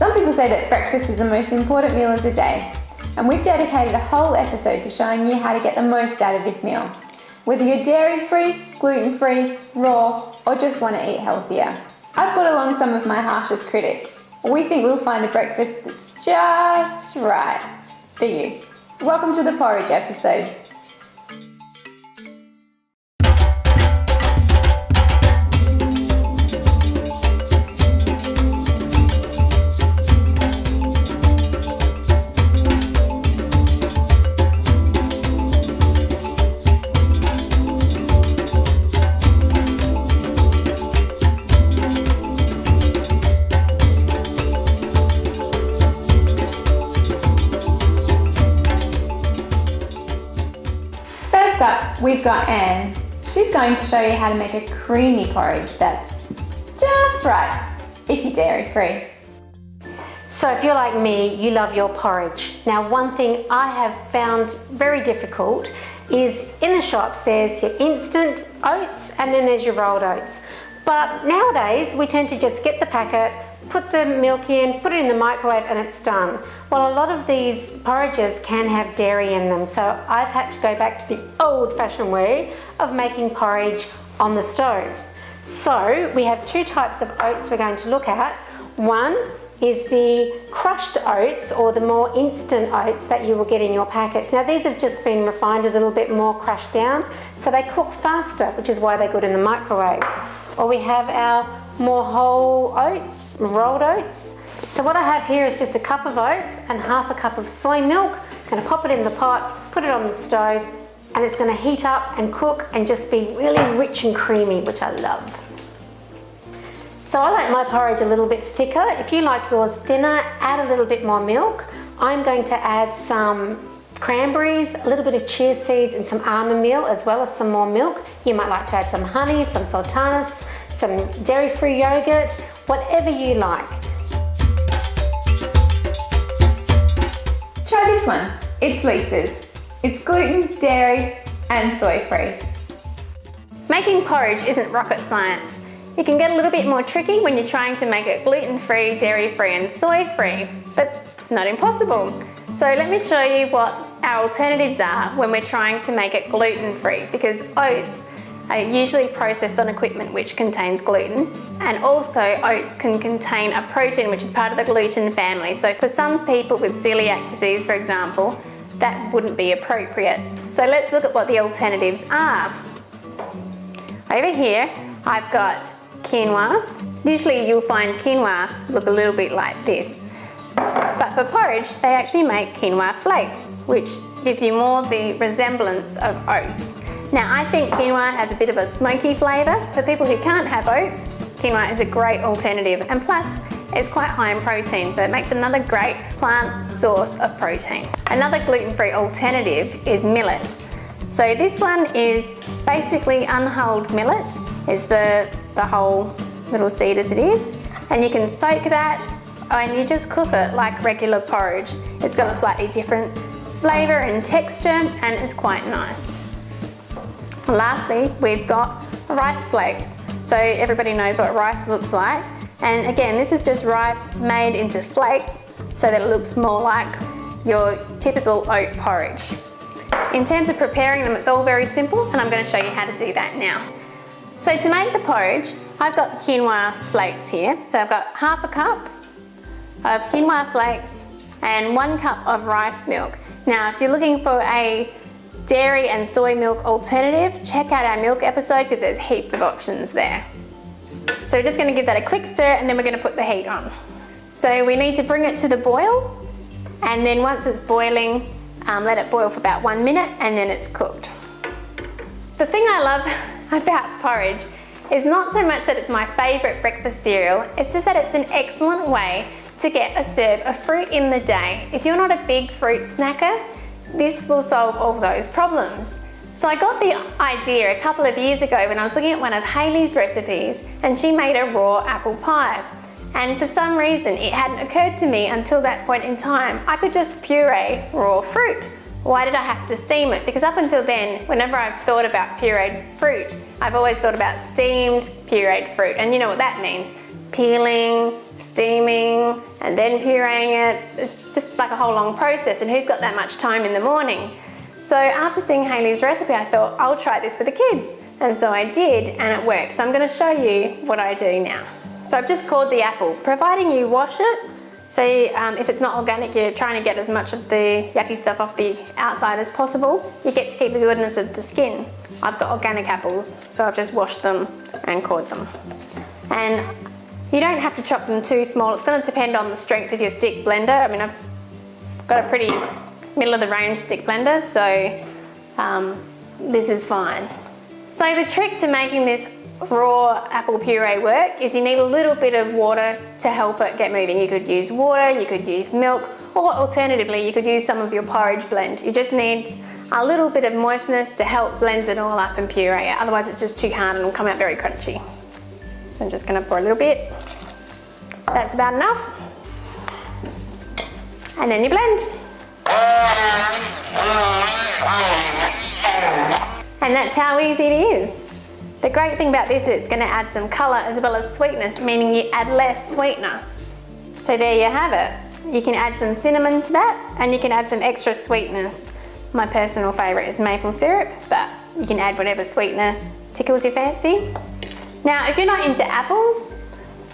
Some people say that breakfast is the most important meal of the day, and we've dedicated a whole episode to showing you how to get the most out of this meal. Whether you're dairy-free, gluten-free, raw, or just want to eat healthier. I've brought along some of my harshest critics. We think we'll find a breakfast that's just right for you. Welcome to the Porridge episode. We've got Anne. She's going to show you how to make a creamy porridge that's just right if you're dairy free. So if you're like me, you love your porridge. Now, one thing I have found very difficult is in the shops there's your instant oats and then there's your rolled oats. But nowadays we tend to just get the packet, put the milk in, put it in the microwave and it's done. Well, a lot of these porridges can have dairy in them, so I've had to go back to the old-fashioned way of making porridge on the stove. So we have two types of oats we're going to look at. One is the crushed oats or the more instant oats that you will get in your packets. Now these have just been refined a little bit more, crushed down, so they cook faster, which is why they're good in the microwave. Or we have our more whole oats, rolled oats. So what I have here is just a cup of oats and half a cup of soy milk. I'm going to pop it in the pot, put it on the stove, and it's going to heat up and cook and just be really rich and creamy, which I love. So I like my porridge a little bit thicker. If you like yours thinner, add a little bit more milk. I'm going to add some cranberries, a little bit of chia seeds and some almond meal, as well as some more milk. You might like to add some honey, some sultanas, some dairy-free yogurt, whatever you like. Try this one. It's Lisa's. It's gluten, dairy and soy-free. Making porridge isn't rocket science. It can get a little bit more tricky when you're trying to make it gluten-free, dairy-free and soy-free, but not impossible. So let me show you what our alternatives are when we're trying to make it gluten-free, because oats are usually processed on equipment which contains gluten, and also oats can contain a protein which is part of the gluten family. So for some people with celiac disease, for example, that wouldn't be appropriate. So let's look at what the alternatives are. Over here, I've got quinoa. Usually you'll find quinoa look a little bit like this. But for porridge, they actually make quinoa flakes, which gives you more the resemblance of oats. Now, I think quinoa has a bit of a smoky flavour. For people who can't have oats, quinoa is a great alternative, and plus it's quite high in protein, so it makes another great plant source of protein. Another gluten-free alternative is millet. So this one is basically unhulled millet, is the whole little seed as it is, and you can soak that and you just cook it like regular porridge. It's got a slightly different flavour and texture and it's quite nice. Lastly, we've got rice flakes. So everybody knows what rice looks like. And again, this is just rice made into flakes so that it looks more like your typical oat porridge. In terms of preparing them, it's all very simple, and I'm going to show you how to do that now. So to make the porridge, I've got quinoa flakes here. So I've got half a cup of quinoa flakes and 1 cup of rice milk. Now, if you're looking for a dairy and soy milk alternative, check out our milk episode because there's heaps of options there. So we're just going to give that a quick stir and then we're going to put the heat on. So we need to bring it to the boil, and then once it's boiling, let it boil for about 1 minute and then it's cooked. The thing I love about porridge is not so much that it's my favourite breakfast cereal, it's just that it's an excellent way to get a serve of fruit in the day. If you're not a big fruit snacker, this will solve all those problems. So I got the idea a couple of years ago when I was looking at one of Hayley's recipes, and she made a raw apple pie. And for some reason, it hadn't occurred to me until that point in time, I could just puree raw fruit. Why did I have to steam it? Because up until then, whenever I've thought about pureed fruit, I've always thought about steamed pureed fruit. And you know what that means. Peeling, steaming and then pureeing it. It's just like a whole long process, and who's got that much time in the morning? So after seeing Hayley's recipe, I thought I'll try this for the kids. And so I did, and it worked. So I'm going to show you what I do now. So I've just cored the apple, providing you wash it. So if it's not organic, you're trying to get as much of the yucky stuff off the outside as possible. You get to keep the goodness of the skin. I've got organic apples, so I've just washed them and cored them. And you don't have to chop them too small. It's going to depend on the strength of your stick blender. I mean, I've got a pretty middle of the range stick blender, so this is fine. So the trick to making this raw apple puree work is you need a little bit of water to help it get moving. You could use water, you could use milk, or alternatively you could use some of your porridge blend. You just need a little bit of moistness to help blend it all up and puree it. Otherwise it's just too hard and it'll come out very crunchy. So I'm just going to pour a little bit. That's about enough. And then you blend. And that's how easy it is. The great thing about this is it's going to add some colour as well as sweetness, meaning you add less sweetener. So there you have it. You can add some cinnamon to that, and you can add some extra sweetness. My personal favourite is maple syrup, but you can add whatever sweetener tickles your fancy. Now, if you're not into apples,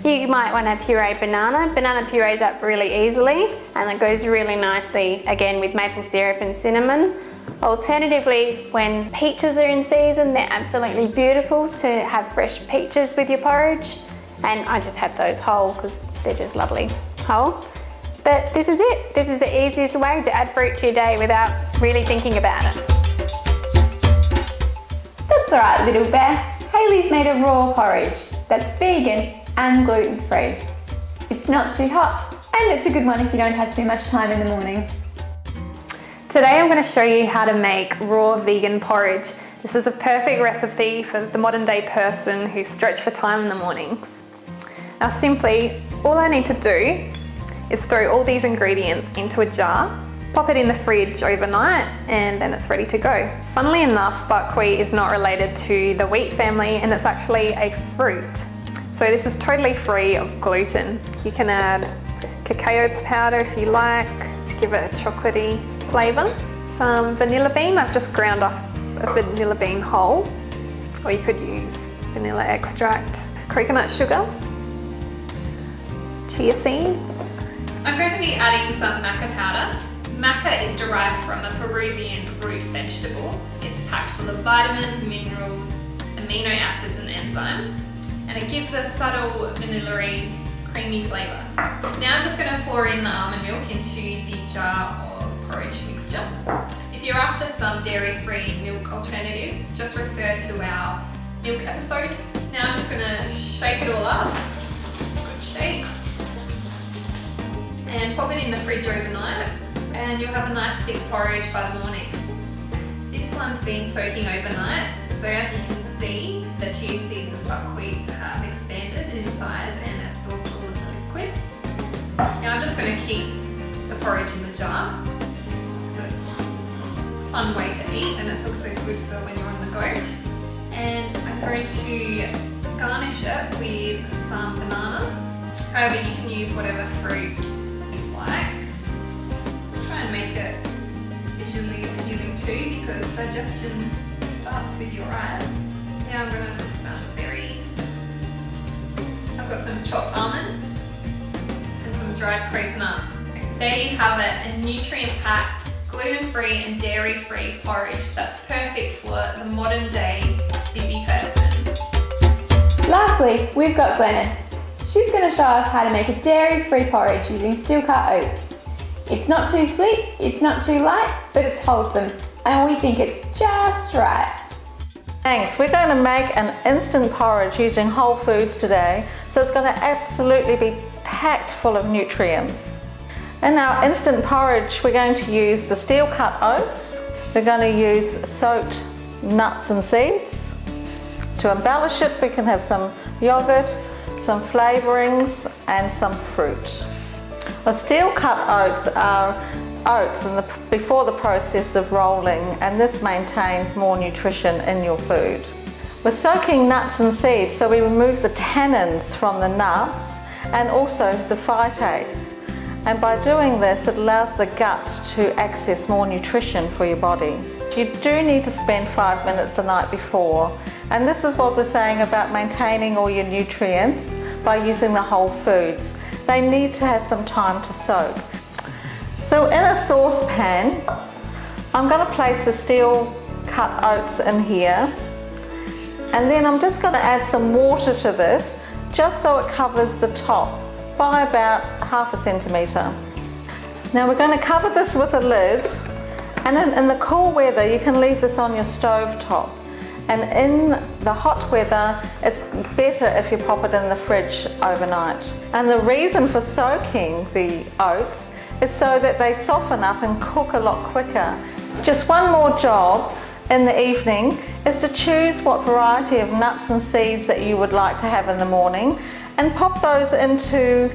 you might want to puree banana. Banana purees up really easily, and it goes really nicely, again, with maple syrup and cinnamon. Alternatively, when peaches are in season, they're absolutely beautiful to have fresh peaches with your porridge. And I just have those whole because they're just lovely whole. But this is it. This is the easiest way to add fruit to your day without really thinking about it. That's all right, little bear. Hayley's made a raw porridge that's vegan and gluten-free. It's not too hot, and it's a good one if you don't have too much time in the morning. Today I'm going to show you how to make raw vegan porridge. This is a perfect recipe for the modern day person who's stretched for time in the mornings. Now simply, all I need to do is throw all these ingredients into a jar, pop it in the fridge overnight, and then it's ready to go. Funnily enough, buckwheat is not related to the wheat family, and it's actually a fruit. So this is totally free of gluten. You can add cacao powder if you like to give it a chocolatey flavour. Some vanilla bean, I've just ground up a vanilla bean whole, or you could use vanilla extract, coconut sugar, chia seeds. I'm going to be adding some maca powder. Maca is derived from a Peruvian root vegetable. It's packed full of vitamins, minerals, amino acids and enzymes, and it gives a subtle vanilla-y, creamy flavour. Now I'm just going to pour in the almond milk into the jar of porridge mixture. If you're after some dairy-free milk alternatives, just refer to our milk episode. Now I'm just going to shake it all up. Good shake. And pop it in the fridge overnight, and you'll have a nice thick porridge by the morning. This one's been soaking overnight, so as you can see, the chia seeds and buckwheat have expanded in size and absorbed all of the liquid. Now I'm just going to keep the porridge in the jar, so it's a fun way to eat, and it's also good for when you're on the go. And I'm going to garnish it with some banana. However, you can use whatever fruits you like. Try and make it visually appealing too, because digestion starts with your eyes. Now I'm going to put some berries. I've got some chopped almonds and some dried coconut. There you have it, a nutrient-packed, gluten-free and dairy-free porridge that's perfect for the modern day busy person. Lastly, we've got Glenys. She's going to show us how to make a dairy-free porridge using steel-cut oats. It's not too sweet, it's not too light, but it's wholesome, and we think it's just right. Thanks. We're going to make an instant porridge using whole foods today, so it's going to absolutely be packed full of nutrients. In our instant porridge, we're going to use the steel-cut oats. We're going to use soaked nuts and seeds. To embellish it, we can have some yogurt, some flavourings and some fruit. The steel-cut oats are oats before the process of rolling, and this maintains more nutrition in your food. We're soaking nuts and seeds, so we remove the tannins from the nuts and also the phytates. And by doing this, it allows the gut to access more nutrition for your body. You do need to spend 5 minutes the night before, and this is what we're saying about maintaining all your nutrients by using the whole foods. They need to have some time to soak. So in a saucepan, I'm going to place the steel cut oats in here, and then I'm just going to add some water to this just so it covers the top by about 1/2 centimetre. Now we're going to cover this with a lid, and in the cool weather you can leave this on your stove top, and in the hot weather it's better if you pop it in the fridge overnight. And the reason for soaking the oats is so that they soften up and cook a lot quicker. Just one more job in the evening is to choose what variety of nuts and seeds that you would like to have in the morning, and pop those into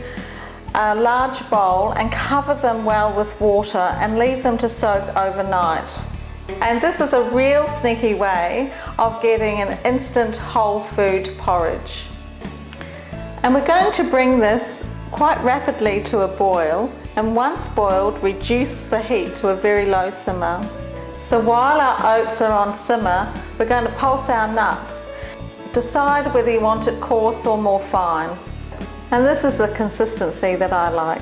a large bowl and cover them well with water and leave them to soak overnight. And this is a real sneaky way of getting an instant whole food porridge. And we're going to bring this quite rapidly to a boil, and once boiled, reduce the heat to a very low simmer. So while our oats are on simmer, we're going to pulse our nuts. Decide whether you want it coarse or more fine. And this is the consistency that I like.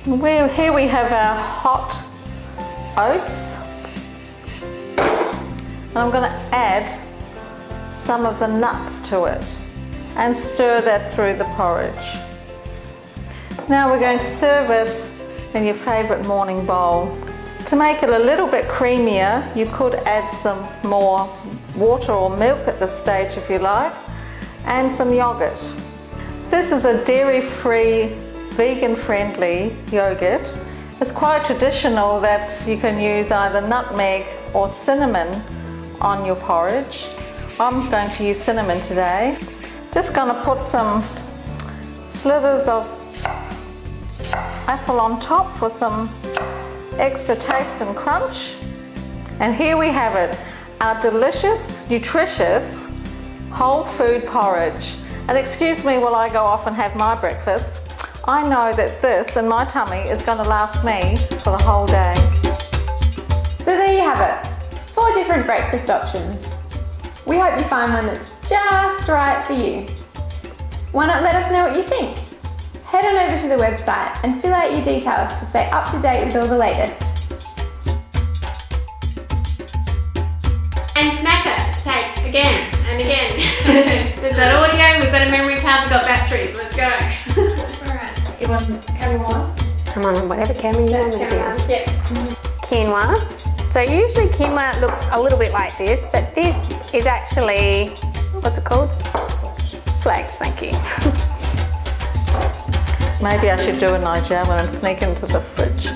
Here we have our hot oats. And I'm going to add some of the nuts to it and stir that through the porridge. Now we're going to serve it in your favourite morning bowl. To make it a little bit creamier, you could add some more water or milk at this stage if you like, and some yogurt. This is a dairy-free, vegan-friendly yogurt. It's quite traditional that you can use either nutmeg or cinnamon on your porridge. I'm going to use cinnamon today. Just going to put some slithers of apple on top for some extra taste and crunch. And here we have it, our delicious, nutritious, whole food porridge. And excuse me while I go off and have my breakfast. I know that this in my tummy is going to last me for the whole day. So there you have it, 4 different breakfast options. We hope you find one that's just right for you. Why not let us know what you think? Head on over to the website and fill out your details to stay up to date with all the latest. And tobacco, take again and again. There's that audio, we've got a memory card, we've got batteries, let's go. Alright. You want camera one? I'm on whatever camera you want me to be on. Yeah. Quinoa. So usually quinoa looks a little bit like this, but this is actually, what's it called? Flax, thank you. Maybe I should do a Nigella and sneak into the fridge.